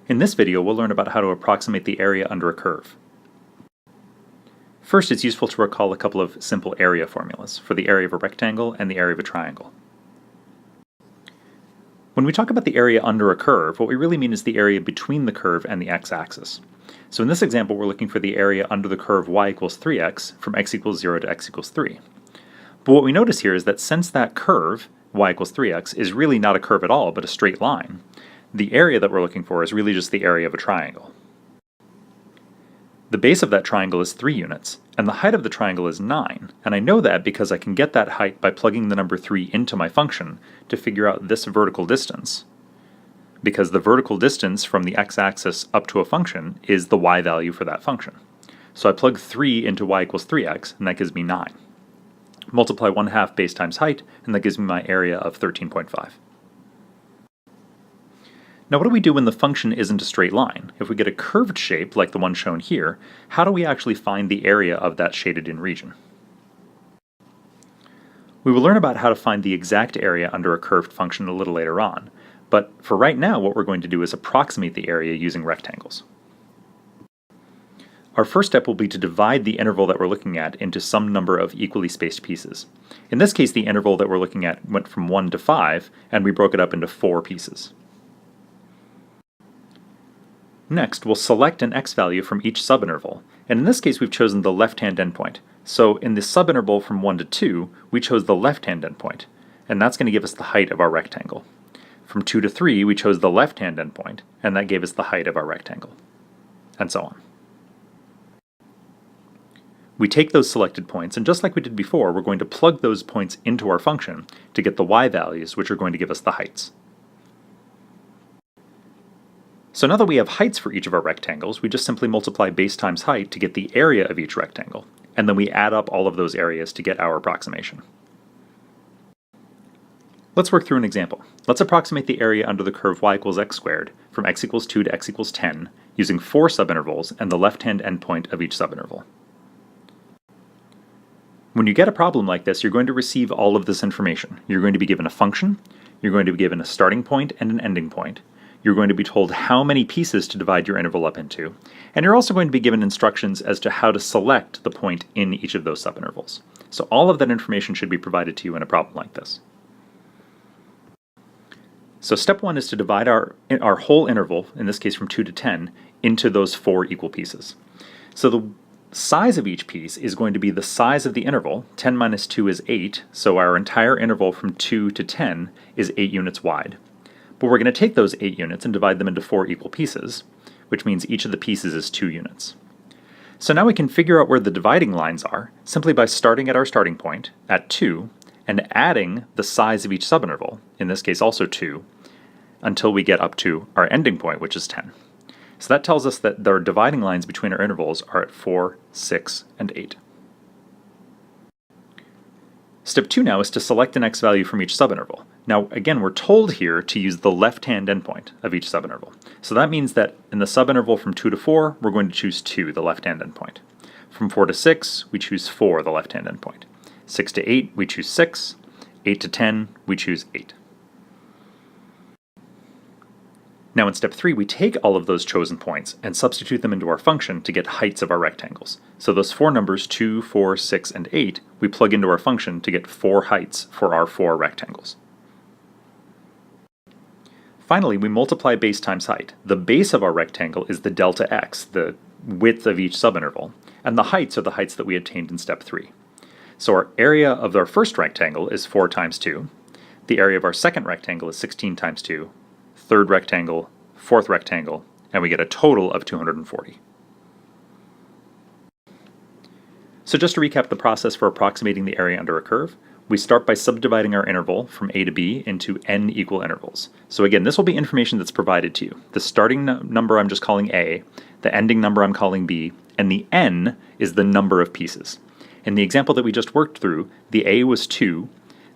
In this video, we'll learn about how to approximate the area under a curve. First, it's useful to recall a couple of simple area formulas for the area of a rectangle and the area of a triangle. When we talk about the area under a curve, what we really mean is the area between the curve and the x-axis. So in this example, we're looking for the area under the curve y equals 3x from x equals 0 to x equals 3. But what we notice here is that since that curve, y equals 3x, is really not a curve at all, but a straight line, the area that we're looking for is really just the area of a triangle. The base of that triangle is 3 units, and the height of the triangle is 9, and I know that because I can get that height by plugging the number 3 into my function to figure out this vertical distance, because the vertical distance from the x-axis up to a function is the y value for that function. So I plug 3 into y equals 3x, and that gives me 9. Multiply 1/2 base times height, and that gives me my area of 13.5. Now what do we do when the function isn't a straight line? If we get a curved shape, like the one shown here, how do we actually find the area of that shaded-in region? We will learn about how to find the exact area under a curved function a little later on, but for right now what we're going to do is approximate the area using rectangles. Our first step will be to divide the interval that we're looking at into some number of equally spaced pieces. In this case, the interval that we're looking at went from 1 to 5, and we broke it up into 4 pieces. Next, we'll select an x value from each subinterval, and in this case we've chosen the left-hand endpoint. So in the subinterval from 1 to 2, we chose the left-hand endpoint, and that's going to give us the height of our rectangle. From 2 to 3, we chose the left-hand endpoint, and that gave us the height of our rectangle, and so on. We take those selected points, and just like we did before, we're going to plug those points into our function to get the y values, which are going to give us the heights. So now that we have heights for each of our rectangles, we just simply multiply base times height to get the area of each rectangle, and then we add up all of those areas to get our approximation. Let's work through an example. Let's approximate the area under the curve y equals x squared from x equals 2 to x equals 10 using 4 subintervals and the left-hand endpoint of each subinterval. When you get a problem like this, you're going to receive all of this information. You're going to be given a function, you're going to be given a starting point and an ending point, you're going to be told how many pieces to divide your interval up into, and you're also going to be given instructions as to how to select the point in each of those subintervals. So all of that information should be provided to you in a problem like this. So step 1 is to divide our whole interval, in this case from 2 to 10, into those 4 equal pieces. So the size of each piece is going to be the size of the interval. 10 minus 2 is 8, so our entire interval from 2 to 10 is 8 units wide. But we're going to take those 8 units and divide them into 4 equal pieces, which means each of the pieces is 2 units. So now we can figure out where the dividing lines are simply by starting at our starting point, at 2, and adding the size of each subinterval, in this case also 2, until we get up to our ending point, which is 10. So that tells us that the dividing lines between our intervals are at 4, 6, and 8. Step 2 now is to select an x value from each subinterval. Now again, we're told here to use the left-hand endpoint of each subinterval. So that means that in the subinterval from 2 to 4, we're going to choose 2, the left-hand endpoint. From 4 to 6, we choose 4, the left-hand endpoint. 6 to 8, we choose 6. 8 to 10, we choose 8. Now in step 3, we take all of those chosen points and substitute them into our function to get heights of our rectangles. So those 4 numbers, 2, 4, 6, and 8, we plug into our function to get 4 heights for our 4 rectangles. Finally, we multiply base times height. The base of our rectangle is the delta x, the width of each subinterval, and the heights are the heights that we obtained in step 3. So our area of our first rectangle is 4 times 2. The area of our second rectangle is 16 times 2. Third rectangle, fourth rectangle, and we get a total of 240. So just to recap the process for approximating the area under a curve, we start by subdividing our interval from a to b into n equal intervals. So again, this will be information that's provided to you. The starting number I'm just calling a, the ending number I'm calling b, and the n is the number of pieces. In the example that we just worked through, the a was 2,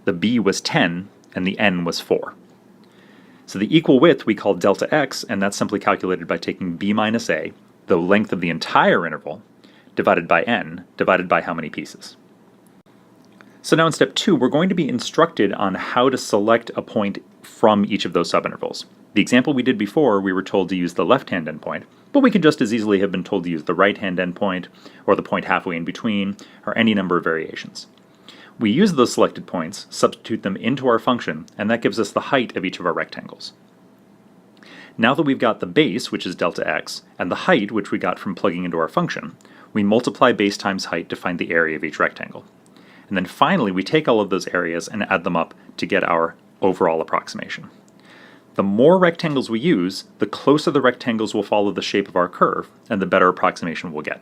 the b was 10, and the n was 4. So the equal width we call delta x, and that's simply calculated by taking b minus a, the length of the entire interval, divided by n, divided by how many pieces. So now in step 2, we're going to be instructed on how to select a point from each of those subintervals. The example we did before, we were told to use the left-hand endpoint, but we could just as easily have been told to use the right-hand endpoint, or the point halfway in between, or any number of variations. We use those selected points, substitute them into our function, and that gives us the height of each of our rectangles. Now that we've got the base, which is delta x, and the height, which we got from plugging into our function, we multiply base times height to find the area of each rectangle. And then finally, we take all of those areas and add them up to get our overall approximation. The more rectangles we use, the closer the rectangles will follow the shape of our curve, and the better approximation we'll get.